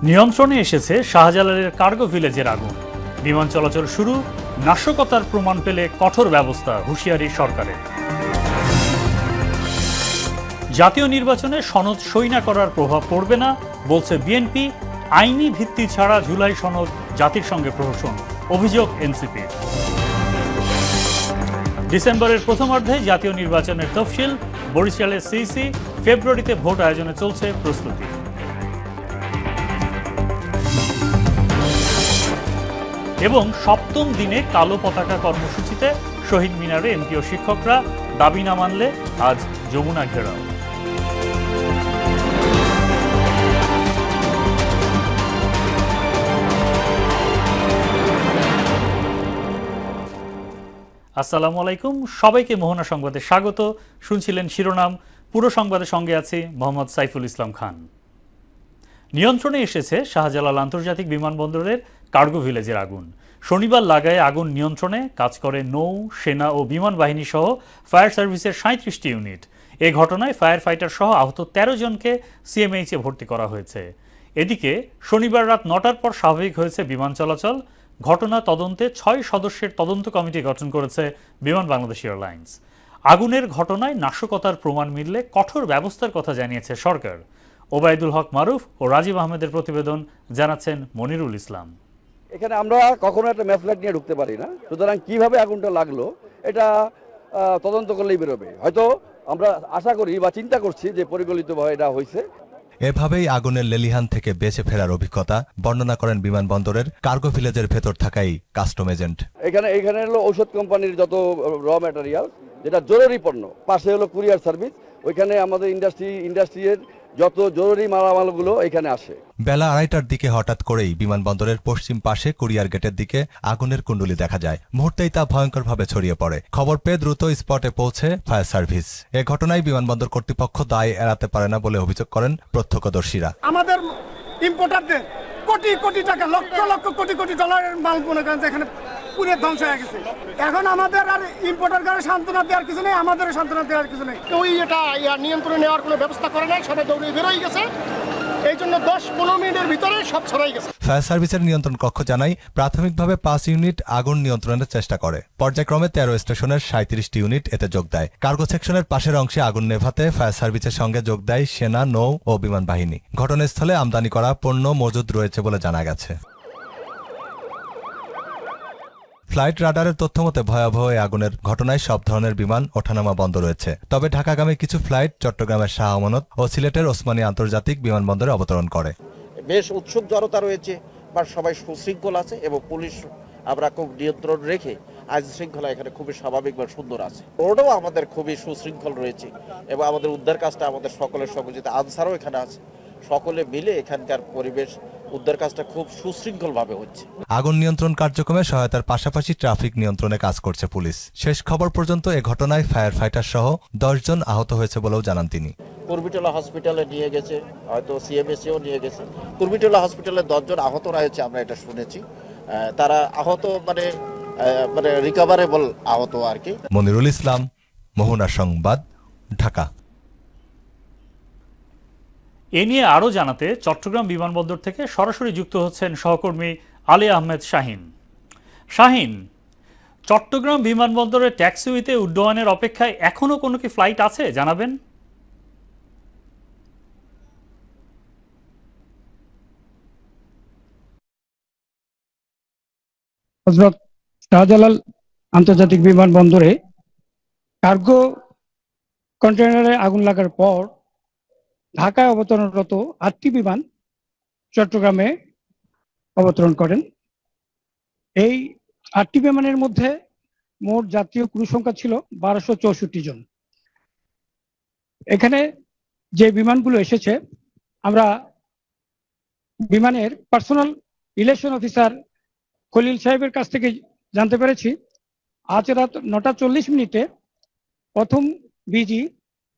নিয়ন্ত্রণে এসেছে শাহজালালের কার্গো ভিলেজের আগুন। বিমান চলাচল শুরু, নাশকতার প্রমাণ পেলে কঠোর ব্যবস্থা, হুঁশিয়ারি সরকারের। জাতীয় নির্বাচনে সনদ সই না করার প্রভাব পড়বে না বলছে বিএনপি। আইনি ভিত্তি ছাড়া জুলাই সনদ জাতির সঙ্গে প্রহসন, অভিযোগ এনসিপির। ডিসেম্বরের প্রথমার্ধে জাতীয় নির্বাচনের তফসিল, বরিশালের সিইসি। ফেব্রুয়ারিতে ভোট আয়োজনে চলছে প্রস্তুতি। এবং সপ্তম দিনে কালো পতাকা কর্মসূচিতে শহীদ মিনারে এমপি ও শিক্ষকরা, দাবি না মানলে আজ যমুনা ঘেরাও। আসসালামু আলাইকুম, সবাইকে মোহনা সংবাদে স্বাগত। শুনছিলেন শিরোনাম, পুরো সংবাদের সঙ্গে আছি মোহাম্মদ সাইফুল ইসলাম খান। নিয়ন্ত্রণে এসেছে শাহজালাল আন্তর্জাতিক বিমানবন্দরের কার্গো ভিলেজের আগুন। শনিবার লাগায় আগুন নিয়ন্ত্রণে কাজ করে নৌ, সেনা ও বিমান বাহিনী সহ ফায়ার সার্ভিসের ৩৭টি ইউনিট। এ ঘটনায় ফায়ার ফাইটার সহ আহত ১৩ জনকে সিএমএইচে ভর্তি করা হয়েছে। এদিকে শনিবার রাত ৯টার পর স্বাভাবিক হয়েছে বিমান চলাচল। ঘটনা তদন্তে ৬ সদস্যের তদন্ত কমিটি গঠন করেছে বিমান বাংলাদেশ এয়ারলাইন্স। আগুনের ঘটনায় নাশকতার প্রমাণ মিললে কঠোর ব্যবস্থার কথা জানিয়েছে সরকার। ওবায়দুল হক মারুফ ও রাজীব আহমেদের প্রতিবেদন, জানাচ্ছেন মনিরুল ইসলাম। এখানে আমরা কখনো একটা ম্যাফলাইট নিয়ে ঢুকতে পারি না, সুতরাং কিভাবে আগুনটা লাগলো এটা তদন্ত করলেই বেরোবে। হয়তো আমরা আশা করি বা চিন্তা করছি যে পরিকল্পিতভাবে এটা হয়েছে। এভাবেই আগুনের লেলিহান থেকে বেঁচে ফেরার অভিজ্ঞতা বর্ণনা করেন বিমানবন্দরের কার্গো ভিলেজের ভেতর থাকাই কাস্টম এজেন্ট। এখানে হলো ঔষধ কোম্পানির যত র ম্যাটেরিয়াল, যেটা জরুরি পণ্য, পাশে হলো কুরিয়ার সার্ভিস। ওইখানে আমাদের ইন্ডাস্ট্রির যত জরুরি মালামালগুলো এখানে আসে। বেলা ২:৩০টার দিকে হঠাৎ করেই বিমানবন্দরের পশ্চিম পাশে কুরিয়ার গেটের দিকে আগুনের কুণ্ডুলি দেখা যায়। মুহূর্তেই তা ভয়ঙ্করভাবে ছড়িয়ে পড়ে। খবর পেয়ে দ্রুত স্পটে পৌঁছে ফায়ার সার্ভিস। এ ঘটনায় বিমানবন্দর কর্তৃপক্ষ দায় এড়াতে পারে না বলে অভিযোগ করেন প্রত্যক্ষদর্শীরা। আমাদের ইম্পোর্টারদের কোটি কোটি টাকা, লক্ষ লক্ষ কোটি কোটি ডলারের মাল মনে করেন এখানে পুরো ধ্বংস হয়ে গেছে। এখন আমাদের আর ইম্পোর্টারকে সান্ত্বনা দেওয়ার কিছু নেই, আমাদের সান্ত্বনা দেওয়ার কিছু নেই। কেউ এটা নিয়ন্ত্রণে নেওয়ার কোনো ব্যবস্থা করে নাই, সবাই দৌড়ে বেরোয় গেছে। এই জন্য ১০-১৫ মিনিটের ভিতরে সব ছড়াই গেছে। ফায়ার সার্ভিসের নিয়ন্ত্রণ কক্ষ জানায় প্রাথমিকভাবে ৫ ইউনিট আগুন নিয়ন্ত্রণের চেষ্টা করে। পর্যায়ক্রমে ১৩ স্টেশনের ৩৭টি ইউনিট এতে যোগ দেয়। কার্গো সেকশনের পাশের অংশে আগুন নেভাতে ফায়ার সার্ভিসের সঙ্গে যোগ দেয় সেনা, নৌ ও বিমান বাহিনী। ঘটনাস্থলে আমদানি করা পণ্য মজুদ রয়েছে বলে জানা গেছে। ফ্লাইট রাডারের তথ্য মতে ভয়াবহ এই আগুনের ঘটনায় সব ধরনের বিমান ওঠানামা বন্ধ রয়েছে। তবে ঢাকাগামী কিছু ফ্লাইট চট্টগ্রামের শাহ আমানত ও সিলেটের ওসমানী আন্তর্জাতিক বিমানবন্দরে অবতরণ করে। বেশ উৎসুক জনতা রয়েছে, বা সবাই সুশৃঙ্খল আছে এবং পুলিশ আমরা খুব নিয়ন্ত্রণ রেখে আইন শৃঙ্খলা এখানে খুবই স্বাভাবিক বা সুন্দর আছে। রোডও আমাদের খুবই সুশৃঙ্খল রয়েছে এবং আমাদের উদ্ধার কাজটা আমাদের সকলের সংযোজিত আনসারও এখানে আছে। সকলে মিলে এখানকার পরিবেশ উদ্ধার কাজটা খুব সুশৃঙ্খলভাবে হচ্ছে। আগুন নিয়ন্ত্রণ কার্যক্রমে সহায়তার পাশাপাশি ট্রাফিক নিয়ন্ত্রণে কাজ করছে পুলিশ। শেষ খবর পর্যন্ত এ ঘটনায় ফায়ার ফাইটার সহ ১০ জন আহত হয়েছে বলেও জানান তিনি। কুর্মিটোলা হসপিটালে নিয়ে গেছে, হয়তো সিএমএসিও নিয়ে গেছে। কুর্মিটোলা হসপিটালে 10 জন আহত রয়েছে, আমরা এটা শুনেছি। তারা আহত মানে রিকভারেবল আহত আর কি। মনিরুল ইসলাম, মোহনা সংবাদ, ঢাকা। এ নিয়ে আরও জানাতে চট্টগ্রাম বিমানবন্দর থেকে সরাসরি যুক্ত হচ্ছেন সহকর্মী আলী আহমেদ শাহিন। শাহিন, চট্টগ্রাম বিমানবন্দরের ট্যাক্সিওয়েতে উড্ডয়নের অপেক্ষায় এখনো কোনো কি ফ্লাইট আছে, জানাবেন? হযরত শাহজালাল আন্তর্জাতিক বিমানবন্দরে কার্গো কন্টেইনারে আগুন লাগার পর ঢাকায় অবতরণরত ৮টি বিমান চট্টগ্রামে অবতরণ করেন। এই ৮টি বিমানের মধ্যে মোট যাত্রীয় ক্রু সংখ্যা ছিল ১২৬৪ জন। এখানে যে বিমানগুলো এসেছে, আমরা বিমানের পার্সোনাল রিলেশন অফিসার খলিল সাহেবের কাছ থেকে জানতে পেরেছি, আজ রাত ৯টা ৪০ প্রথম বিজি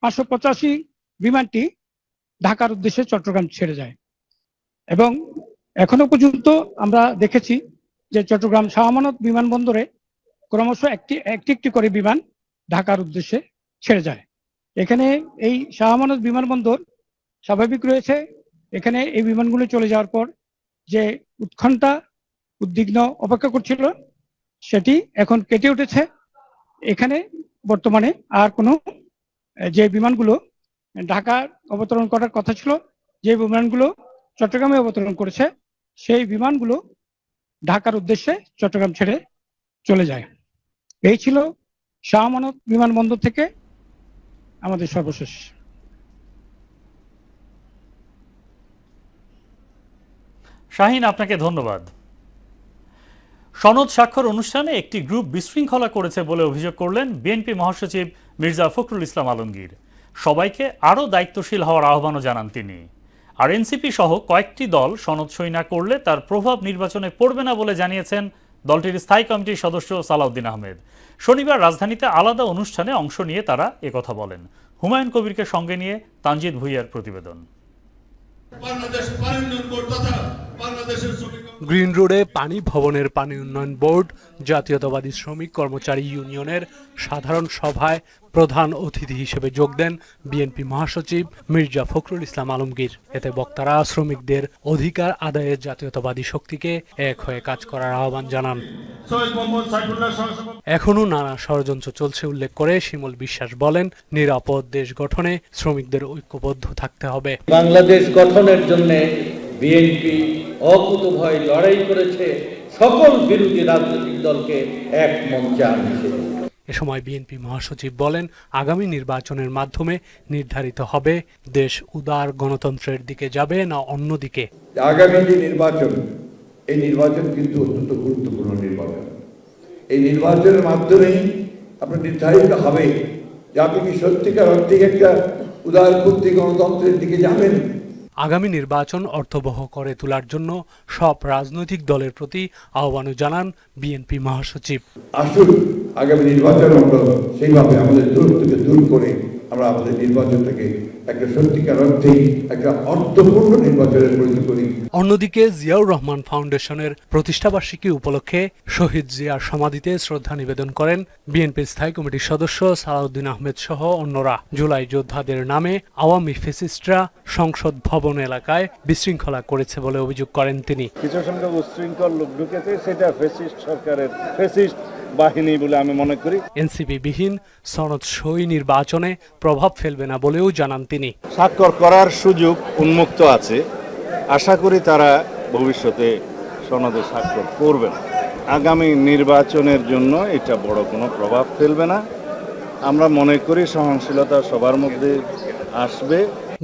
৫৮৫ বিমানটি ঢাকার উদ্দেশ্যে চট্টগ্রাম ছেড়ে যায় এবং এখনো পর্যন্ত আমরা দেখেছি যে চট্টগ্রাম শাহ আমানত বিমানবন্দরে ক্রমশ একটি করে বিমান ঢাকার উদ্দেশ্যে ছেড়ে যায়। এখানে এই শাহ আমানত বিমানবন্দর স্বাভাবিক রয়েছে। এখানে এই বিমানগুলো চলে যাওয়ার পর যে উৎকণ্ঠা উদ্বিগ্ন অপেক্ষা করছিল সেটি এখন কেটে উঠেছে। এখানে বর্তমানে আর কোনো যে বিমানগুলো ঢাকা অবতরণ করার কথা ছিল, যে বিমানগুলো চট্টগ্রামে অবতরণ করেছে, সেই বিমানগুলো ঢাকার উদ্দেশ্যে চট্টগ্রাম ছেড়ে চলে যায়। এই ছিল শাহ আমানত বিমানবন্দর থেকে আমাদের সর্বশেষ। শাহিন, আপনাকে ধন্যবাদ। সনদ স্বাক্ষর অনুষ্ঠানে একটি গ্রুপ বিশৃঙ্খলা করেছে বলে অভিযোগ করলেন বিএনপি মহাসচিব মির্জা ফখরুল ইসলাম আলমগীর। সবাইকে আরও দায়িত্বশীল হওয়ার আহ্বানও জানান তিনি। আর এনসিপি সহ কয়েকটি দল সনদ সই না করলে তার প্রভাব নির্বাচনে পড়বে না বলে জানিয়েছেন দলটির স্থায়ী কমিটির সদস্য সালাউদ্দিন আহমেদ। শনিবার রাজধানীতে আলাদা অনুষ্ঠানে অংশ নিয়ে তারা একথা বলেন। হুমায়ুন কবিরকে সঙ্গে নিয়ে তানজিদ ভুঁইয়ার প্রতিবেদন। গ্রিন রোডে পানি ভবনের পানি উন্নয়ন বোর্ড জাতীয়তাবাদী শ্রমিক কর্মচারী ইউনিয়নের সাধারণ সভায় প্রধান অতিথি হিসেবে যোগ দেন বিএনপি মহাসচিব মির্জা ফখরুল ইসলাম আলমগীর। এতে বক্তারা শ্রমিকদের অধিকার আদায়ের জাতীয়তাবাদী শক্তিকে এক হয়ে কাজ করার আহ্বান জানান। এখনো নানা ষড়যন্ত্র চলছে উল্লেখ করে শিমুল বিশ্বাস বলেন, নিরাপদ দেশ গঠনে শ্রমিকদের ঐক্যবদ্ধ থাকতে হবে। বাংলাদেশ গঠনের জন্য বিএনপি অকুতভয় লড়াই করেছে, সকল বিরোধী রাজনৈতিক দলকে এক মঞ্চে আনছে। এ সময় বিএনপি মহাসচিব বলেন, আগামী নির্বাচনের মাধ্যমে নির্ধারিত হবে দেশ উদার গণতন্ত্রের দিকে যাবে না অন্যদিকে। আগামী যে নির্বাচন, এই নির্বাচন কিন্তু অত্যন্ত গুরুত্বপূর্ণ নির্বাচন। এই নির্বাচনের মাধ্যমেই আপনার নির্ধারিত হবে যে আপনি কি সত্যিকার অর্থে একটা উদারপন্থী গণতন্ত্রের দিকে যাবেন। আগামী নির্বাচন অর্থবহ করে তোলার জন্য সব রাজনৈতিক দলের প্রতি আহ্বানও জানান বিএনপি মহাসচিব। আসুন আগামী নির্বাচন আমরা সেইভাবে আমাদের দূরত্বকে দূর করে আমরা আমাদের নির্বাচনটাকে একটা সত্যিকার অর্থেই একটা অর্থপূর্ণ নির্বাচনের পরিণত করি। অন্যদিকে জিয়াউর রহমান ফাউন্ডেশনের প্রতিষ্ঠাবার্ষিকী উপলক্ষে শহীদ জিয়ার সমাধিতে শ্রদ্ধা নিবেদন করেন বিএনপির স্থায়ী কমিটির সদস্য সালাউদ্দিন আহমেদ সহ অন্যরা। জুলাই যোদ্ধাদের নামে আওয়ামী ফ্যাসিস্টরা সংসদ ভবন এলাকায় বিশৃঙ্খলা করেছে বলে অভিযোগ করেন তিনি। কিছু সংখ্যক উচ্ছৃঙ্খল লোক ঢুকেছে, সেটা ফ্যাসিস্ট সরকারের ফ্যাসিস্ট বাহিনী বলে আমি মনে করি। এনসিপি বিহীন সনদ সই নির্বাচনে প্রভাব ফেলবে না বলেও জানান তিনি। স্বাক্ষর করার সুযোগ উন্মুক্ত আছে, আশা করি তারা ভবিষ্যতে সনদে স্বাক্ষর করবেন। আগামী নির্বাচনের জন্য এটা বড় কোনো প্রভাব ফেলবে না। আমরা মনে করি সহনশীলতা সবার মধ্যে আসবে।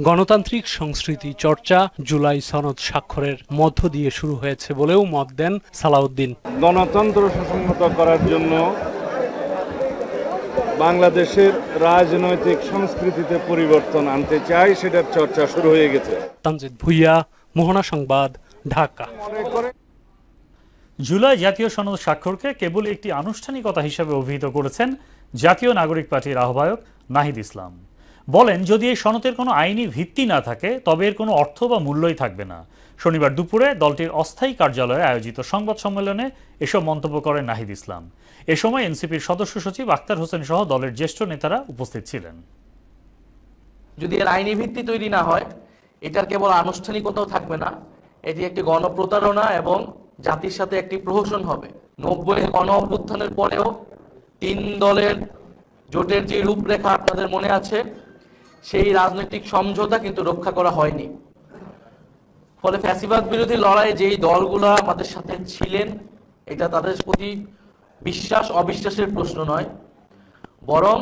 গণতান্ত্রিক সংস্কৃতি চর্চা জুলাই সনদ স্বাক্ষরের মধ্য দিয়ে শুরু হয়েছে বলেও মত দেন সালাউদ্দিন। গণতন্ত্র সুসংহত করার জন্য বাংলাদেশের রাজনৈতিক সংস্কৃতিতে পরিবর্তন আনতে চাই, সেটার চর্চা শুরু হয়ে গেছে। তানজিদ ভুঁইয়া, মোহনা সংবাদ, ঢাকা। জুলাই জাতীয় সনদ স্বাক্ষরকে কেবল একটি আনুষ্ঠানিকতা হিসেবে অভিহিত করেছেন জাতীয় নাগরিক পার্টির আহ্বায়ক নাহিদ ইসলাম। বলেন, যদি এই সনদের কোনো আইনি ভিত্তি না থাকে তবে এর কোনো অর্থ বা মূল্যই থাকবে না। শনিবার দুপুরে দলটির অস্থায়ী কার্যালয়ে আয়োজিত সংবাদ সম্মেলনে এসব মন্তব্য করেন নাহিদ ইসলাম। এ সময় এনসিপির সদস্য সচিব আক্তার হোসেন সহ দলের জ্যেষ্ঠ নেতারা উপস্থিত ছিলেন। যদি এর আইনি ভিত্তি তৈরি না হয়, এটার কেবল আনুষ্ঠানিকতাও থাকবে না, এটি একটি গণপ্রতারণা এবং জাতির সাথে একটি প্রহসন হবে। 90 গণ অভ্যুত্থানের পরেও 3 দলের জোটের যে রূপরেখা আপনাদের মনে আছে, সেই রাজনৈতিক সমঝোতা কিন্তু রক্ষা করা হয়নি। ফলে ফ্যাসিবাদ বিরোধী লড়াইয়ে যেই দলগুলো আমাদের সাথে ছিলেন, এটা তাদের প্রতি বিশ্বাস অবিশ্বাসের প্রশ্ন নয়, বরং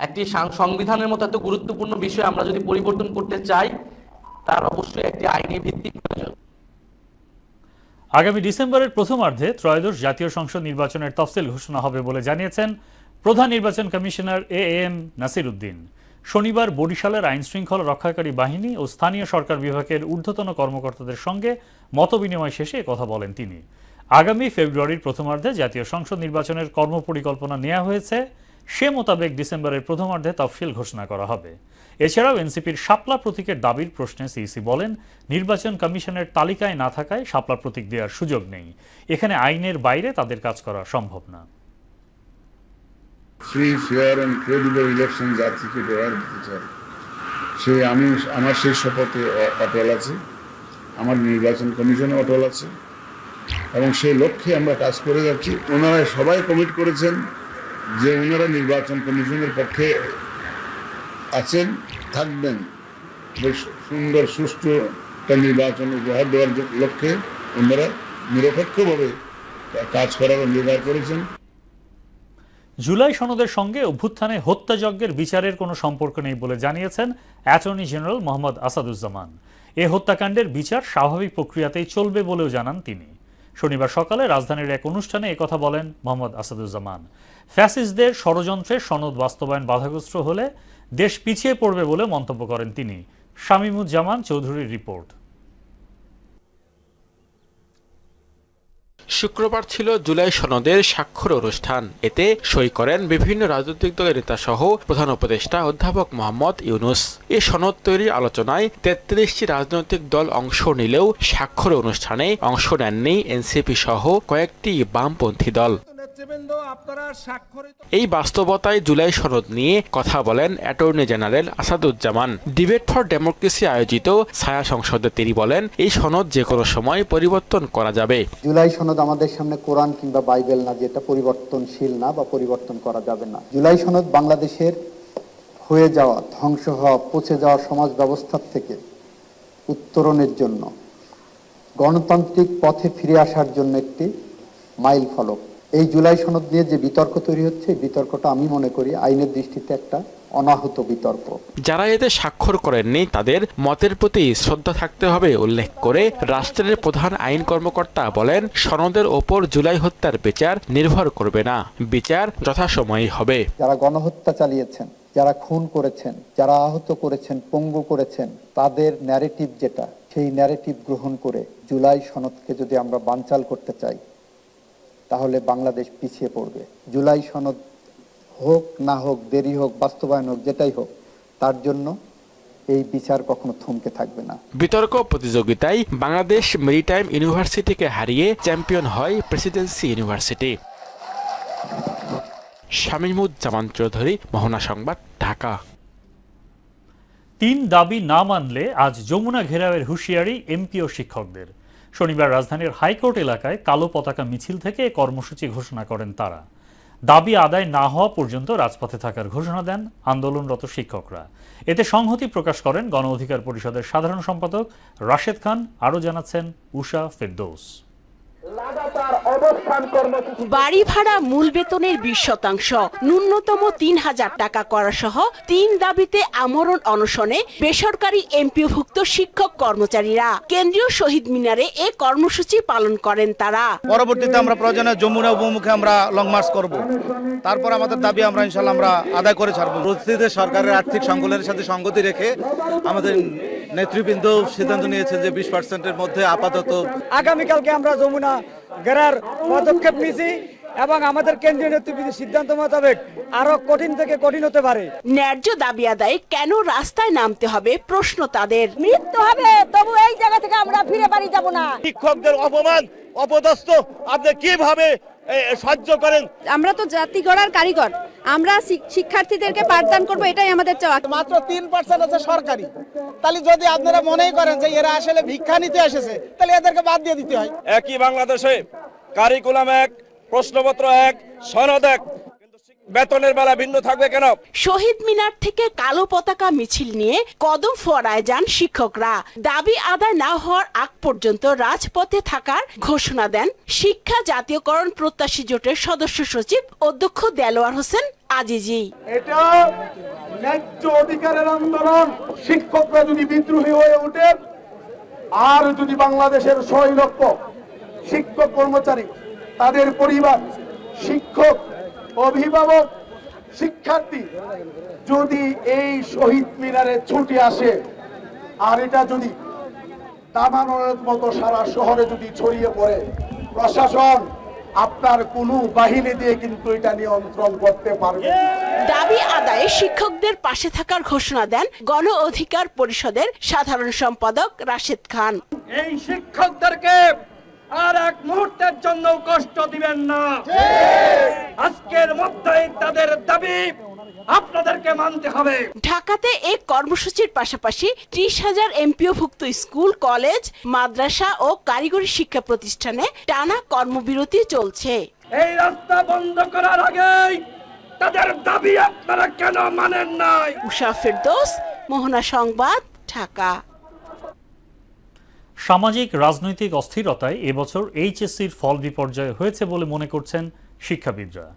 একটি সংবিধানের মতো এত গুরুত্বপূর্ণ বিষয় আমরা যদি পরিবর্তন করতে চাই, তার অবশ্যই একটি আইনি ভিত্তি প্রয়োজন। আগামী ডিসেম্বরের প্রথমার্ধে ত্রয়োদশ জাতীয় সংসদ নির্বাচনের তফসিল ঘোষণা হবে বলে জানিয়েছেন প্রধান নির্বাচন কমিশনার এএম নাসির উদ্দিন। শনিবার বরিশালের আইন শৃঙ্খলা রক্ষাকারী বাহিনী ও স্থানীয় সরকার বিভাগের ঊর্ধ্বতন কর্মকর্তাদের সঙ্গে মতবিনিময় শেষে কথা বলেন তিনি। আগামী ফেব্রুয়ারির প্রথমার্ধে জাতীয় সংসদ নির্বাচনের কর্মপরিকল্পনা নেওয়া হয়েছে, সে মোতাবেক ডিসেম্বরের প্রথমার্ধে তফসিল ঘোষণা করা হবে। এছাড়াও এনসিপির শাপলা প্রতীকের দাবির প্রশ্নে সিইসি বলেন, নির্বাচন কমিশনের তালিকায় না থাকায় শাপলা প্রতীক দেওয়ার সুযোগ নেই, এখানে আইনের বাইরে তাদের কাজ করা সম্ভব না। Free, fair and credible election জাতিকে দেওয়ার বিচার, আমি আমার সেই শপথে অটল আছি। আমার নির্বাচন কমিশনে অটল আছে এবং সেই লক্ষ্যে আমরা কাজ করে যাচ্ছি। ওনারা সবাই কমিট করেছেন যে ওনারা নির্বাচন কমিশনের পক্ষে আছেন, থাকবেন। বেশ সুন্দর সুষ্ঠু একটা নির্বাচন উপহার দেওয়ার লক্ষ্যে ওনারা নিরপেক্ষভাবে কাজ করার অঙ্গীকার করেছেন। জুলাই সনদের সঙ্গে অভ্যুত্থানে হত্যাযজ্ঞের বিচারের কোনো সম্পর্ক নেই বলে জানিয়েছেন অ্যাটর্নি জেনারেল মোহাম্মদ আসাদুজ্জামান। এ হত্যাকাণ্ডের বিচার স্বাভাবিক প্রক্রিয়াতেই চলবে বলেও জানান তিনি। শনিবার সকালে রাজধানীর এক অনুষ্ঠানে একথা বলেন মোহাম্মদ আসাদুজ্জামান। ফ্যাসিস্টদের ষড়যন্ত্রের সনদ বাস্তবায়ন বাধাগ্রস্ত হলে দেশ পিছিয়ে পড়বে বলে মন্তব্য করেন তিনি। শামীমুজ্জামান চৌধুরীর রিপোর্ট। শুক্রবার ছিল জুলাই সনদের স্বাক্ষর অনুষ্ঠান। এতে সই করেন বিভিন্ন রাজনৈতিক দলের নেতা সহ প্রধান উপদেষ্টা অধ্যাপক মোহাম্মদ ইউনুস। এ সনদ তৈরির আলোচনায় 33টি রাজনৈতিক দল অংশ নিলেও স্বাক্ষর অনুষ্ঠানে অংশ নেননি এনসিপি সহ কয়েকটি বামপন্থী দল। এই বাস্তবতায় জুলাই সনদ নিয়ে কথা বলেন attorney general Asaduzzaman. Debate for democracy আয়োজিত ছায়া সংসদে তিনি বলেন, এই সনদ যে কোনো সময় পরিবর্তন করা যাবে। জুলাই সনদ আমাদের সামনে কোরআন কিংবা বাইবেল না, যেটা পরিবর্তনশীল না বা পরিবর্তন করা যাবে না। জুলাই সনদ বাংলাদেশের হয়ে যাওয়া, ধ্বংস হওয়া, পচে যাওয়া সমাজ ব্যবস্থার থেকে উত্তরণের জন্য, গণতান্ত্রিক পথে ফিরে আসার জন্য একটি মাইল ফলক। এই জুলাই সনদ নিয়ে যে বিতর্ক তৈরি হচ্ছে, এই বিতর্কটা আমি মনে করি আইনের দৃষ্টিতে একটা অনাহূত বিতর্ক। যারা এতে স্বাক্ষর করেননি তাদের মতের প্রতি শ্রদ্ধা থাকতে হবে উল্লেখ করে রাষ্ট্রের প্রধান আইন কর্মকর্তা বলেন, সনদের ওপর জুলাই হত্যার বিচার নির্ভর করবে না, বিচার যথাসময়ে হবে। যারা গণহত্যা চালিয়েছেন, যারা খুন করেছেন, যারা আহত করেছেন, পঙ্গু করেছেন, তাদের ন্যারেটিভ যেটা, সেই ন্যারেটিভ গ্রহণ করে জুলাই সনদকে যদি আমরা বানচাল করতে চাই তাহলে বাংলাদেশ পিছিয়ে পড়বে। জুলাই সনদ হোক না হোক, দেরি হোক, বাস্তবায়ন হোক, যেটাই হোক, তার জন্য এই বিচার কখনো থমকে থাকবে না। বিতর্ক প্রতিযোগিতায় বাংলাদেশ মেরিটাইম ইউনিভার্সিটিকে হারিয়ে চ্যাম্পিয়ন হয় প্রেসিডেন্সি ইউনিভার্সিটি। শামীমুজ্জামান চৌধুরী, মোহনা সংবাদ, ঢাকা। 3 দাবি না মানলে আজ যমুনা ঘেরাওয়ের হুঁশিয়ারি এমপি ও শিক্ষকদের। শনিবার রাজধানীর হাইকোর্ট এলাকায় কালো পতাকা মিছিল থেকে কর্মসূচি ঘোষণা করেন তারা। দাবি আদায় না হওয়া পর্যন্ত রাজপথে থাকার ঘোষণা দেন আন্দোলনরত শিক্ষকরা। এতে সংহতি প্রকাশ করেন গণ অধিকার পরিষদের সাধারণ সম্পাদক রাশেদ খান। আরও জানাচ্ছেন উষা ফেরদৌস। বাড়ি ভাড়া মূল বেতনের 20%, ন্যূনতম 3000 টাকা করা সহ 3 দাবিতে আমরণ অনশনে বেসরকারি এমপিওভুক্ত শিক্ষক কর্মচারীরা কেন্দ্রীয় শহীদ মিনারে এ কর্মসূচি পালন করেন তারা। পরবর্তীতে আমরা প্রয়োজনে যমুনা অভিমুখে আমরা লং মার্চ করব। তারপর আমাদের দাবি আমরা ইনশাআল্লাহ আমরা আদায় করে ছাড়ব। পরিস্থিতিতে সরকারের আর্থিক সংকলনের সাথে সঙ্গতি রেখে আমাদের নেতৃবৃন্দ সিদ্ধান্ত নিয়েছে যে 20%-এর মধ্যে আপাতত আগামীকালকে আমরা যমুনা গেরার পদক্ষেপ নিয়েছি এবং আমাদের কেন্দ্রীয় নেতৃবৃন্দের সিদ্ধান্ত মোতাবেক আরো কঠিন থেকে কঠিন হতে পারে। ন্যায্য দাবি আদায়ে কেন রাস্তায় নামতে হবে প্রশ্ন তাদের। মৃত্যু হবে, তবু এই জায়গা থেকে আমরা ফিরে বাড়ি যাব না। শিক্ষকদের অপমান, অপদস্থ আপনি কিভাবে সহ্য করেন? আমরা তো জাতি গড়ার কারিগর, আমরা শিক্ষার্থীদেরকে পাঠদান করব, এটাই আমাদের চাওয়া। মাত্র 3% আছে সরকারি। তাহলে যদি আপনারা মনেই করেন যে এরা আসলে ভিক্ষা নিতে এসেছে, তাহলে এদেরকে বাদ দিয়ে দিতে হয়। একই বাংলাদেশে কারিকুলাম এক, প্রশ্নপত্র এক, সনদ এক, বেতনের বেলা ভিন্ন থাকবে কেন? শহীদ মিনার থেকে কালো পতাকা মিছিল নিয়ে কদম ফোয়ারায় যান শিক্ষকরা। দাবি আদায় না হওয়ার আগ পর্যন্ত রাজপথে থাকার ঘোষণা দেন শিক্ষা জাতীয়করণ প্রত্যাশী জোটের সদস্য সচিব অধ্যক্ষ দেলোয়ার হোসেন আজিজি। এটা ন্যায্য অধিকারের আন্দোলন। শিক্ষকরা যদি বিদ্রোহী হয়ে ওঠে, আর যদি বাংলাদেশের 6 লক্ষ শিক্ষক কর্মচারী, তাদের পরিবার, শিক্ষক, অভিভাবক, শিক্ষার্থী যদি এই শহীদ মিনারে ছুটে আসে, আর এটা যদি দাবানলের মতো সারা শহরে যদি ছড়িয়ে পড়ে, প্রশাসন আপনার কোনো বাহিনী দিয়ে কিন্তু এটা নিয়ন্ত্রণ করতে পারবে। দাবি আদায়ে শিক্ষকদের পাশে থাকার ঘোষণা দেন গণ অধিকার পরিষদের সাধারণ সম্পাদক রাশেদ খান। এই শিক্ষকদেরকে আর এক মুহূর্তের জন্য কষ্ট দিবেন না। আজকের মধ্যেই তাদের দাবি আপনাদেরকে মানতে হবে। ঢাকাতে এই কর্মসূচির পাশাপাশি 30,000 এমপিওভুক্ত স্কুল, কলেজ, মাদ্রাসা ও কারিগরি শিক্ষা প্রতিষ্ঠানে টানা কর্মবিরতি চলছে। এই রাস্তা বন্ধ করার আগেই তাদের দাবি আপনারা কেন মানেন নাই? উষা ফেরদৌস, মোহনা সংবাদ, ঢাকা। সামাজিক রাজনৈতিক অস্থিরতায় এবছর এইচএসসির ফল বিপর্যয় হয়েছে বলে মনে করছেন শিক্ষাবিদরা।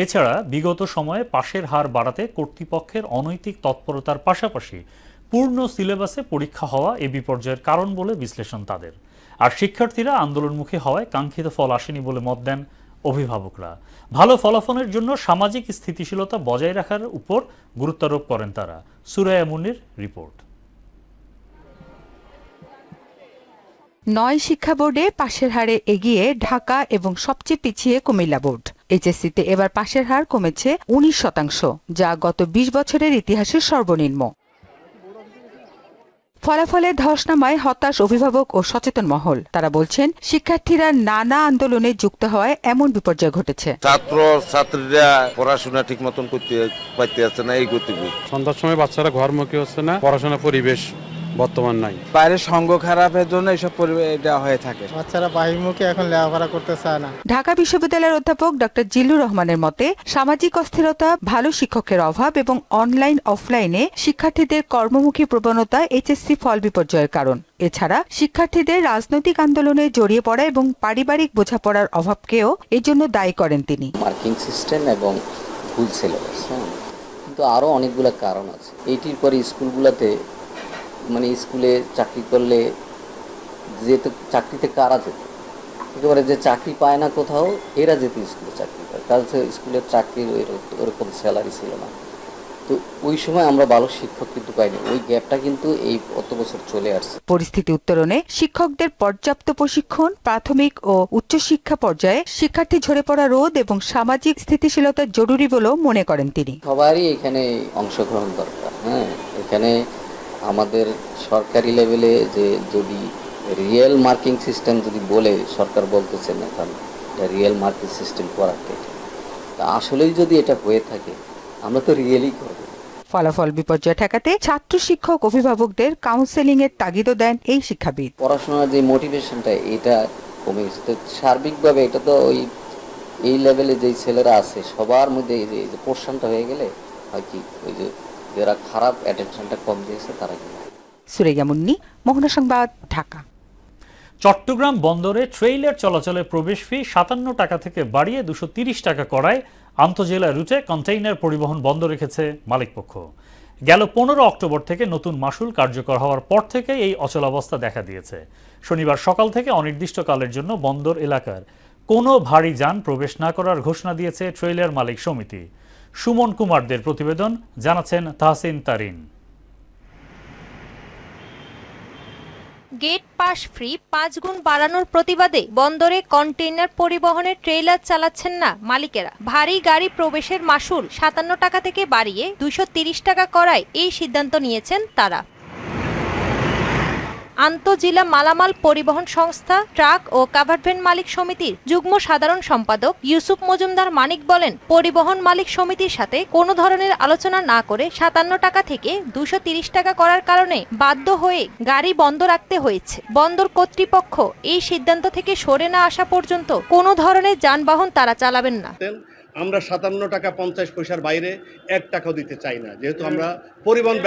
এছাড়া বিগত সময়ে পাশের হার বাড়াতে কর্তৃপক্ষের অনৈতিক তৎপরতার পাশাপাশি পূর্ণ সিলেবাসে পরীক্ষা হওয়া এ বিপর্যয়ের কারণ বলে বিশ্লেষণ তাদের। আর শিক্ষার্থীরা আন্দোলনমুখী হওয়ায় কাঙ্ক্ষিত ফল আসেনি বলে মত দেন অভিভাবকরা। ভালো ফলাফলের জন্য সামাজিক স্থিতিশীলতা বজায় রাখার উপর গুরুত্বারোপ করেন তারা। সুরায়া মুন্নির রিপোর্ট। 9 শিক্ষা বোর্ডে পাশের হারে এগিয়ে ঢাকা এবং সবচেয়ে পিছিয়ে কুমিল্লা বোর্ড। এইচএসসিতে এবার পাশের হার কমেছে 19%, যা গত 20 বছরের ইতিহাসের সর্বনিম্ন। ফলাফলে ধস নামায় হতাশ অভিভাবক ও সচেতন মহল। তারা বলছেন, শিক্ষার্থীরা নানা আন্দোলনে যুক্ত হওয়ায় এমন বিপর্যয় ঘটেছে। ছাত্র ছাত্রীরা পড়াশোনা ঠিক মতন করতে পারছে না। এই গতি সন্ধ্যার সময় বাচ্চারা ঘরমুখী হচ্ছে না, পড়াশোনা পরিবেশ বর্তমান নাই। বাইরের সঙ্গ খারাপের জন্য এইসব এটা হয়ে থাকে। বাচ্চারা বাহিরমুখী এখন লেখাপড়া করতে চায় না। ঢাকা বিশ্ববিদ্যালয়ের অধ্যাপক ডক্টর জিল্লুর রহমানের মতে, সামাজিক অস্থিরতা, ভালো শিক্ষকের অভাব এবং অনলাইন অফলাইনে শিক্ষার্থীদের কর্মমুখী প্রবণতা এইচএসসি ফল বিপর্যয়ের কারণ। এছাড়া শিক্ষার্থীদের রাজনৈতিক আন্দোলনে জড়িয়ে পড়া এবং পারিবারিক বোঝাপড়ার অভাবকেও এর জন্য দায়ী করেন তিনি। মার্কিং সিস্টেম এবং ভুল সিলেবাস, কিন্তু আরও অনেকগুলো কারণ আছে। এইটির পরে স্কুলগুলোতে মানে স্কুলে চাকরি করলে যেহেতু চাকরিতে কারা যেত, একেবারে যে চাকরি পায় না কোথাও, এরা যেত স্কুলে চাকরি পায়, কারণ স্কুলের চাকরির ওরকম স্যালারি ছিল না। তো ওই সময় আমরা ভালো শিক্ষক কিন্তু পাইনি। ওই গ্যাপটা কিন্তু এই গত বছর চলে আসছে। পরিস্থিতি উত্তরণে শিক্ষকদের পর্যাপ্ত প্রশিক্ষণ, প্রাথমিক ও উচ্চশিক্ষা পর্যায়ে শিক্ষার্থী ঝরে পড়া রোধ এবং সামাজিক স্থিতিশীলতা জরুরি বলেও মনে করেন তিনি। সবারই এখানে অংশগ্রহণ দরকার। এখানে আমাদের সরকারি লেভেলে যে যদি রিয়েল মার্কিং সিস্টেম যদি বলে, সরকার বলতেছে না, কারণ এটা রিয়েল মার্কিং সিস্টেম করাতে, তা আসলেই যদি এটা হয়ে থাকে আমরা তো রিয়েলই করব। ফলাফল বিপর্যয় ঠেকাতে ছাত্র, শিক্ষক, অভিভাবকদের কাউন্সেলিং এর তাগিদও দেন এই শিক্ষাবিদ। পড়াশোনার যে মোটিভেশনটা এটা কমে গেছে। তো সার্বিকভাবে এটা তো এই লেভেলে যেই ছেলেরা আছে সবার মধ্যে এই যে পোর্শনটা হয়ে গেলে হয় কি, ওই যে যারা খারাপ অ্যাটেনশনটা কম দিয়েছে তারা কি। সুরাইয়া মুন্নি, মোহনা সংবাদ, ঢাকা। চট্টগ্রাম বন্দরে ট্রেইলার চলাচলের প্রবেশ ফি 57 টাকা থেকে বাড়িয়ে 230 টাকা করায় আন্তঃজেলা রুটে কন্টেইনার পরিবহন বন্ধ রেখেছে মালিকপক্ষ। গেল 15 অক্টোবর থেকে নতুন মাশুল কার্যকর হওয়ার পর থেকে এই অচলাবস্থা দেখা দিয়েছে। শনিবার সকাল থেকে অনির্দিষ্টকালের জন্য বন্দর এলাকার কোনো ভারী যান প্রবেশ না করার ঘোষণা দিয়েছে ট্রেইলার মালিক সমিতি। সুমন কুমারদের প্রতিবেদন, জানাচ্ছেন Tahsin Tarin. Gate pass free 5 গুণ বাড়ানোর প্রতিবাদে বন্দরে কন্টেইনার পরিবহনের ট্রেইলার চালাচ্ছেন না মালিকেরা। ভারী গাড়ি প্রবেশের মাশুল 57 টাকা থেকে বাড়িয়ে 230 টাকা করায় এই সিদ্ধান্ত নিয়েছেন তারা। আন্তঃজেলা মালামাল পরিবহন সংস্থা ট্রাক ও কাভার্ড ভ্যান মালিক সমিতির যুগ্ম সাধারণ সম্পাদক ইউসুফ মজুমদার মানিক বলেন, পরিবহন মালিক সমিতির সাথে কোনো ধরনের আলোচনা না করে 57 টাকা থেকে 230 টাকা করার কারণে বাধ্য হয়ে গাড়ি বন্ধ রাখতে হয়েছে। বন্দর কর্তৃপক্ষ এই সিদ্ধান্ত থেকে সরে না আসা পর্যন্ত কোনো ধরনের যানবাহন তারা চালাবেন না। আমরা 57 টাকা 50 পয়সার বাইরে 1 টাকাও দিতে চাই না, যেহেতু আমরা পরিবহন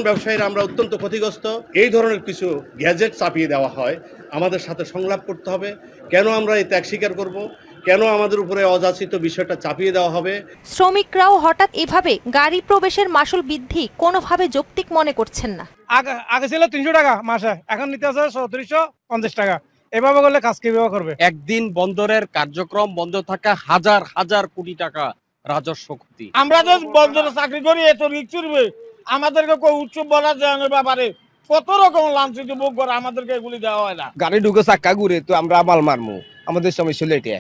ব্যবসায়ীরা আমরা অত্যন্ত ক্ষতিগ্রস্ত। এই ধরনের কিছু গ্যাজেট চাপিয়ে দেওয়া হয়, আমাদের সাথে সংলাপ করতে হবে। কেন আমরা এই ত্যাগ স্বীকার করব? কেন আমাদের উপরে অযাচিত বিষয়টা চাপিয়ে দেওয়া হবে? শ্রমিকরাও হঠাৎ এভাবে গাড়ি প্রবেশের মাশুল বৃদ্ধি কোনোভাবে যৌক্তিক মনে করছেন না। আগে ছিল 300 টাকা মাসে, এখন নিতে আছে 3750 টাকা। এভাবে করলে কাজ কিভাবে করবে? একদিন বন্দরের কার্যক্রম বন্ধ থাকা হাজার হাজার কোটি টাকা রাজস্ব ক্ষতি। আমরা যে বন্দরে চাকরি করি, এত রিস্ক করবে আমাদেরকে কই উৎসব বলা যায় না ব্যাপারে কত রকম লাঞ্ছিত ভোগ করে, আমাদেরকে এগুলি দেওয়া হয় না। গাড়ি ঢুকে চাক্কা ঘুরে তো আমরা মাল মারমু, আমাদের সমস্যা হলো এটা।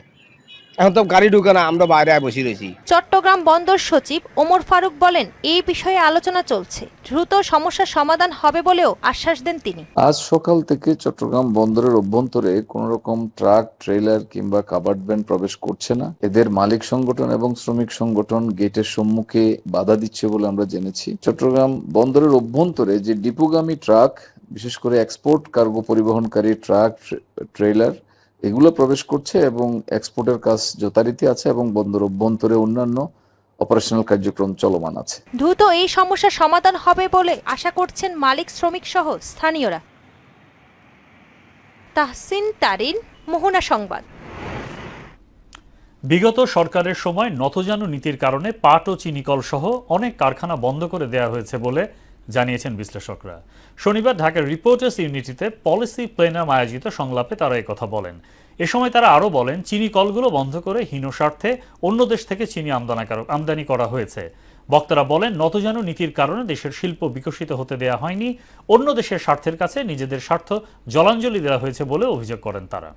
এখন তো গাড়ি ঢুকে না, আমরা বাইরে বসে রয়েছি। চট্টগ্রাম বন্দর সচিব ওমর ফারুক বলেন, এই বিষয়ে আলোচনা চলছে, দ্রুত সমস্যার সমাধান হবে বলেও আশ্বাস দেন তিনি। আজ সকাল থেকে চট্টগ্রাম বন্দরের অভ্যন্তরে কোন রকম ট্রাক, ট্রেলার কিংবা কাভার্ড ভ্যান প্রবেশ করছে না। এদের মালিক সংগঠন এবং শ্রমিক সংগঠন গেটের সম্মুখে বাধা দিচ্ছে বলে আমরা জেনেছি। চট্টগ্রাম বন্দরের অভ্যন্তরে যে ডিপোগামী ট্রাক, বিশেষ করে এক্সপোর্ট কার্গো পরিবহনকারী ট্রাক, ট্রেলার এগুলো প্রবেশ করছে এবং এক্সপোর্টের কাজ যথারীতি আছে এবং বন্দর অভ্যন্তরে অন্যান্য অপারেশনাল কার্যক্রম চলমান আছে। দ্রুত এই সমস্যার সমাধান হবে বলে আশা করছেন মালিক, শ্রমিক সহ স্থানীয়রা। তাহসিন তারিন, মোহনা সংবাদ। বিগত সরকারের সময় নতজানু নীতির কারণে পাট ও চিনিকল সহ অনেক কারখানা বন্ধ করে দেওয়া হয়েছে বলে জানিয়েছেন বিশ্লেষকরা। শনিবার ঢাকার রিপোর্টার্স ইউনিটিতে পলিসি প্লেনাম আয়োজিত সংলাপে তারা এই কথা বলেন। এ সময় তারা আরও বলেন, চিনি কলগুলো বন্ধ করে হীন স্বার্থে অন্য দেশ থেকে চিনি আমদানি করা হয়েছে। বক্তারা বলেন, নতজানু নীতির কারণে দেশের শিল্প বিকশিত হতে দেয়া হয়নি, অন্য দেশের স্বার্থের কাছে নিজেদের স্বার্থ জলাঞ্জলি দেওয়া হয়েছে বলে অভিযোগ করেন তারা।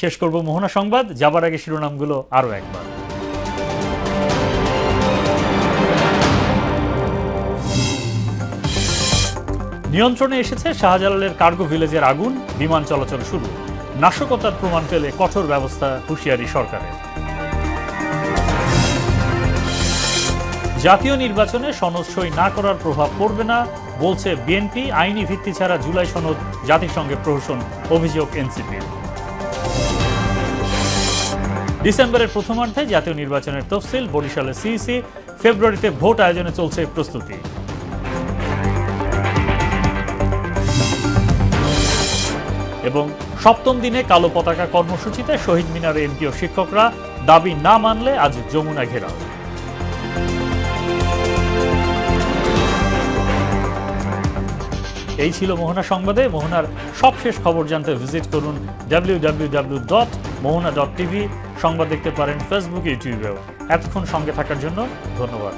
শেষ করব মোহনা সংবাদ, যাবার আগে শিরোনামগুলো আরও একবার। নিয়ন্ত্রণে এসেছে শাহজালালের কার্গো ভিলেজের আগুন, বিমান চলাচল শুরু। নাশকতার প্রমাণ পেলে কঠোর ব্যবস্থা, হুঁশিয়ারি সরকারের। জাতীয় নির্বাচনে সনদ সই না করার প্রভাব পড়বে না বলছে বিএনপি, আইনি ভিত্তি ছাড়া জুলাই সনদ জাতিসংঘে প্রহসন, অভিযোগ এনসিপির। ডিসেম্বরের প্রথমার্ধে জাতীয় নির্বাচনের তফসিল, বরিশালে সিইসি, ফেব্রুয়ারিতে ভোট আয়োজনে চলছে প্রস্তুতি। এবং সপ্তম দিনে কালো পতাকা কর্মসূচিতে শহীদ মিনারে এমপি ও শিক্ষকরা, দাবি না মানলে আজ যমুনা ঘেরাও। এই ছিল মোহনা সংবাদে। মোহনার সবশেষ খবর জানতে ভিজিট করুন www.mohona.tv। সংবাদ দেখতে পারেন ফেসবুক, ইউটিউবেও। এতক্ষণ সঙ্গে থাকার জন্য ধন্যবাদ।